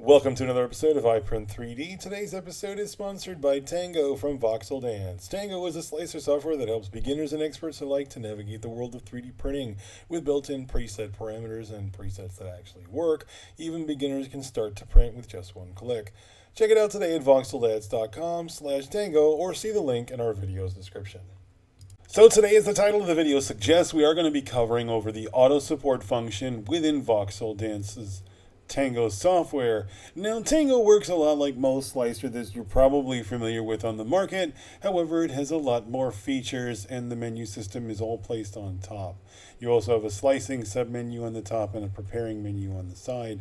Welcome to another episode of iPrint 3D. Today's episode is sponsored by Tango from Voxeldance. Tango is a slicer software that helps beginners and experts alike to navigate the world of 3D printing. With built-in preset parameters and presets that actually work, even beginners can start to print with just one click. Check it out today at voxeldance.com/tango or see the link in our video's description. So today, as the title of the video suggests, we are going to be covering over the auto support function within Voxeldance's Tango software. Now, Tango works a lot like most slicer that you're probably familiar with on the market. However, it has a lot more features and the menu system is all placed on top. You also have a slicing submenu on the top and a preparing menu on the side,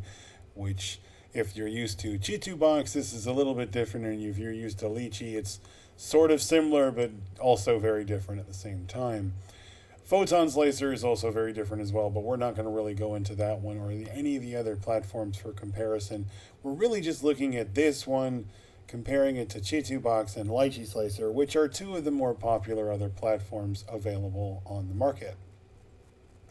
which if you're used to Chitubox, this is a little bit different, and if you're used to Lychee, it's sort of similar but also very different at the same time. Photon Slicer is also very different as well, but we're not going to really go into that one or any of the other platforms for comparison. We're really just looking at this one, comparing it to Chitubox and Lychee Slicer, which are two of the more popular other platforms available on the market.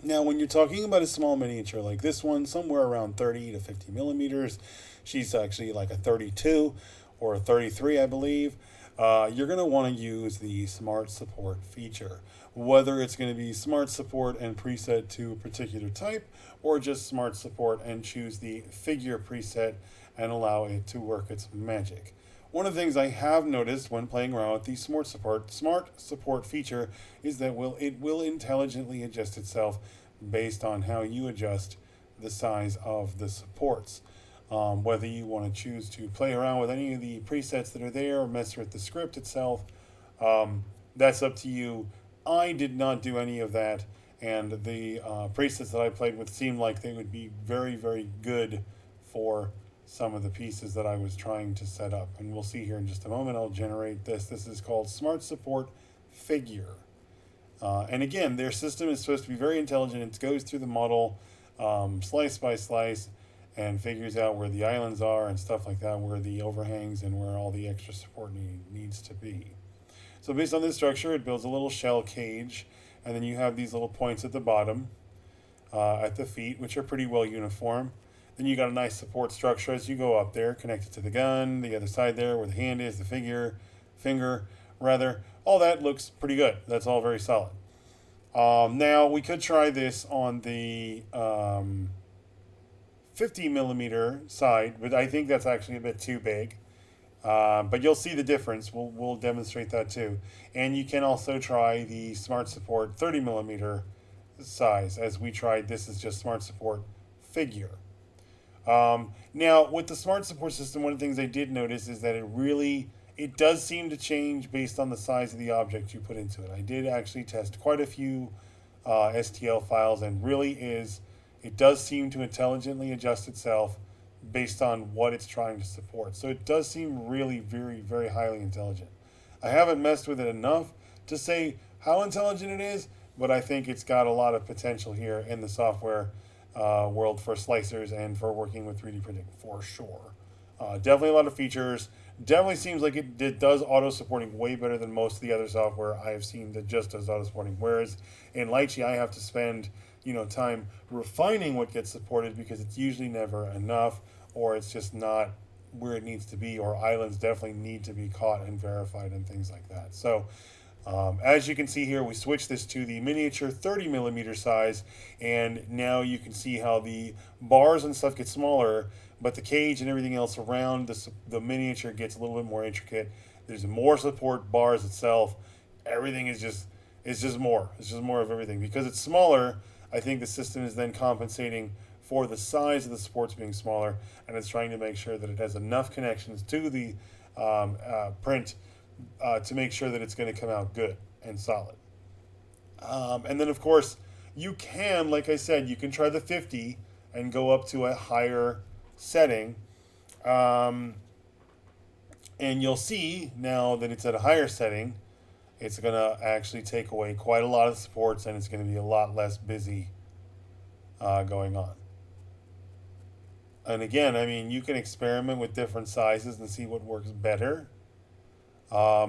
Now, when you're talking about a small miniature like this one, somewhere around 30 to 50 millimeters, she's actually like a 32 or a 33, I believe. You're going to want to use the Smart Support feature. Whether it's going to be Smart Support and preset to a particular type, or just Smart Support and choose the figure preset and allow it to work its magic. One of the things I have noticed when playing around with the Smart Support feature is that it will intelligently adjust itself based on how you adjust the size of the supports. Whether you want to choose to play around with any of the presets that are there or mess with the script itself, that's up to you. I did not do any of that, and the presets that I played with seemed like they would be very, very good for some of the pieces that I was trying to set up. And we'll see here in just a moment. I'll generate this. This is called Smart Support Figure. And again, their system is supposed to be very intelligent. It goes through the model slice by slice and figures out where the islands are and stuff like that, where the overhangs and where all the extra support needs to be. So based on this structure, it builds a little shell cage, and then you have these little points at the bottom, at the feet, which are pretty well uniform. Then you got a nice support structure as you go up there, connected to the gun, the other side there where the hand is, the finger, all that looks pretty good. That's all very solid. Now, we could try this on the 50 millimeter side, but I think that's actually a bit too big. But you'll see the difference. We'll demonstrate that too. And you can also try the Smart Support 30 millimeter size, as we tried. This is just Smart Support Figure. Now, with the Smart Support system, one of the things I did notice is that it does seem to change based on the size of the object you put into it. I did actually test quite a few STL files, and it does seem to intelligently adjust itself based on what it's trying to support. So it does seem really very, very highly intelligent. I haven't messed with it enough to say how intelligent it is, but I think it's got a lot of potential here in the software world for slicers and for working with 3D printing, for sure. Definitely a lot of features. Definitely seems like it does auto supporting way better than most of the other software I have seen that just does auto supporting. Whereas in Lychee, I have to spend time refining what gets supported because it's usually never enough, or it's just not where it needs to be, or islands definitely need to be caught and verified and things like that. So as you can see here, we switched this to the miniature 30 millimeter size, and now you can see how the bars and stuff get smaller, but the cage and everything else around the miniature gets a little bit more intricate. There's more support bars itself. Everything is just more. It's just more of everything. Because it's smaller, I think the system is then compensating for the size of the supports being smaller, and it's trying to make sure that it has enough connections to the print to make sure that it's going to come out good and solid. And then, of course, you can, like I said, you can try the 50 and go up to a higher setting. And you'll see now that it's at a higher setting, it's going to actually take away quite a lot of supports, and it's going to be a lot less busy going on. And again, I mean, you can experiment with different sizes and see what works better. I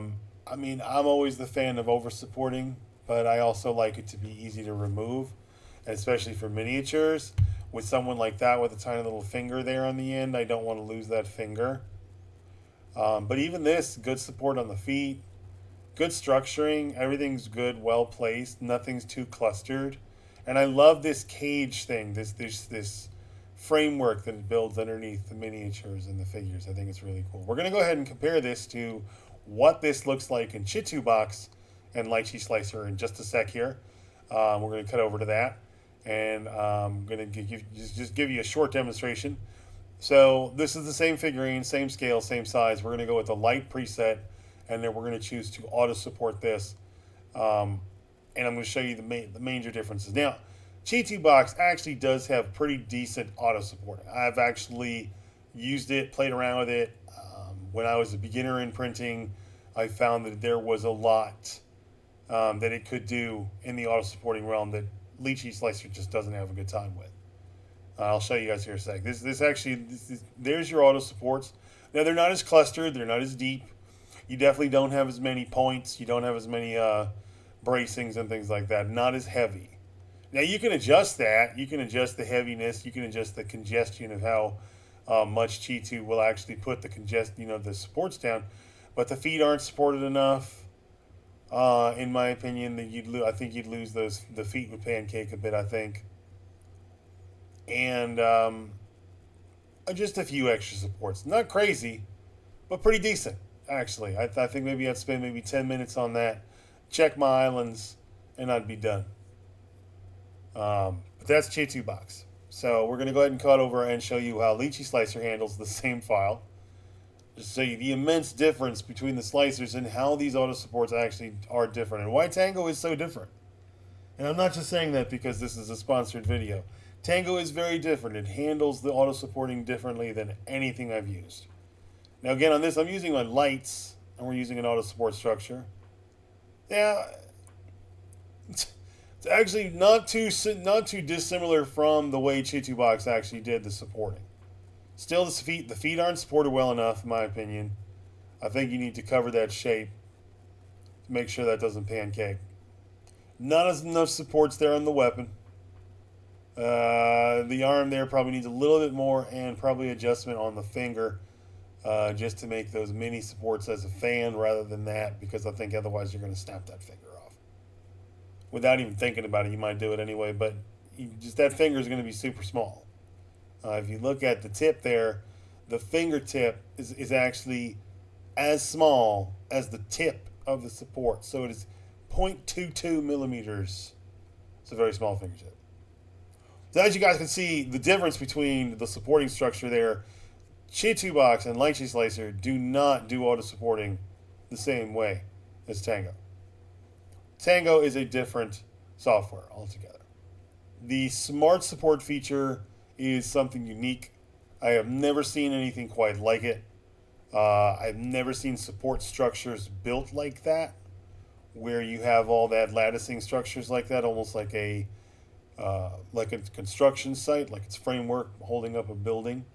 mean, I'm always the fan of over supporting, but I also like it to be easy to remove, especially for miniatures. with someone like that with a tiny little finger there on the end, I don't want to lose that finger. But even this, good support on the feet, good structuring, everything's good, well placed, nothing's too clustered. And I love this cage thing, this framework that it builds underneath the miniatures and the figures. I think it's really cool. We're going to go ahead and compare this to what this looks like in Chitubox and Lychee Slicer in just a sec here. We're going to cut over to that, and I'm going to just give you a short demonstration. So this is the same figurine, same scale, same size. We're going to go with the light preset, and then we're going to choose to auto support this. And I'm going to show you the major differences. Now, Chitubox actually does have pretty decent auto support. I've actually used it, played around with it. When I was a beginner in printing, I found that there was a lot that it could do in the auto supporting realm that Lychee Slicer just doesn't have a good time with. I'll show you guys here in a sec. There's your auto supports. Now, they're not as clustered, they're not as deep. You definitely don't have as many points. You don't have as many bracings and things like that. Not as heavy. Now, you can adjust that. You can adjust the heaviness. You can adjust the congestion of how much Chitu will actually put the supports down. But the feet aren't supported enough. In my opinion, that I think you'd lose the feet would pancake a bit, I think. And just a few extra supports. Not crazy, but pretty decent, actually. I think maybe I'd spend maybe 10 minutes on that, check my islands, and I'd be done. But that's Chitubox. So we're going to go ahead and cut over and show you how Lychee Slicer handles the same file. Just show you the immense difference between the slicers and how these auto supports actually are different and why Tango is so different. And I'm not just saying that because this is a sponsored video. Tango is very different. It handles the auto supporting differently than anything I've used. Now again, on this, I'm using my lights, and we're using an auto support structure. Yeah, it's actually not too dissimilar from the way Chitubox actually did the supporting. Still, the feet aren't supported well enough, in my opinion. I think you need to cover that shape to make sure that doesn't pancake. Not as enough supports there on the weapon. The arm there probably needs a little bit more, and probably adjustment on the finger, just to make those mini supports as a fan rather than that, because I think otherwise you're going to snap that finger off. Without even thinking about it, you might do it anyway, but that finger is going to be super small. If you look at the tip there, the fingertip is actually as small as the tip of the support. So it is 0.22 millimeters. It's a very small fingertip. So as you guys can see, the difference between the supporting structure there, Chitubox and Lychee Slicer do not do auto supporting the same way as Tango. Tango is a different software altogether. The smart support feature is something unique. I have never seen anything quite like it. I've never seen support structures built like that, where you have all that latticing structures like that, almost like a construction site, like it's framework holding up a building.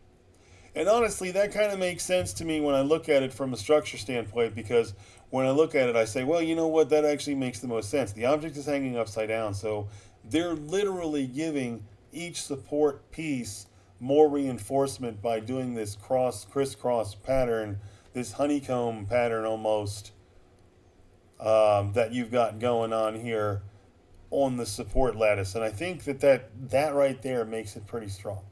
And honestly, that kind of makes sense to me when I look at it from a structure standpoint, because when I look at it, I say, well, you know what, that actually makes the most sense. The object is hanging upside down, so they're literally giving each support piece more reinforcement by doing this crisscross pattern, this honeycomb pattern almost, that you've got going on here on the support lattice. And I think that right there makes it pretty strong.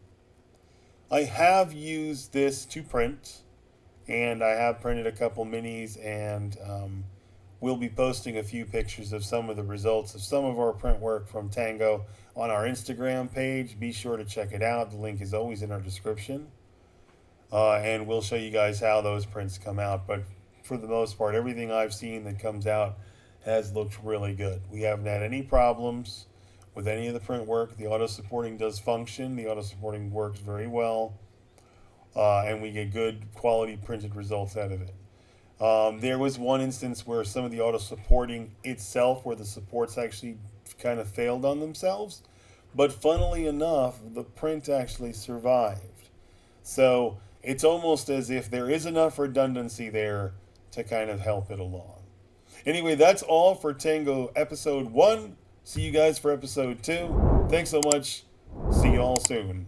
I have used this to print, and I have printed a couple minis, and we'll be posting a few pictures of some of the results of some of our print work from Tango on our Instagram page. Be sure to check it out. The link is always in our description. And we'll show you guys how those prints come out. But for the most part, everything I've seen that comes out has looked really good. We haven't had any problems with any of the print work. The auto supporting does function. The auto supporting works very well. And we get good quality printed results out of it. There was one instance where some of the auto supporting itself, where the supports actually kind of failed on themselves, but funnily enough, the print actually survived. So it's almost as if there is enough redundancy there to kind of help it along. Anyway, that's all for Tango episode 1. See you guys for episode 2. Thanks so much. See y'all soon.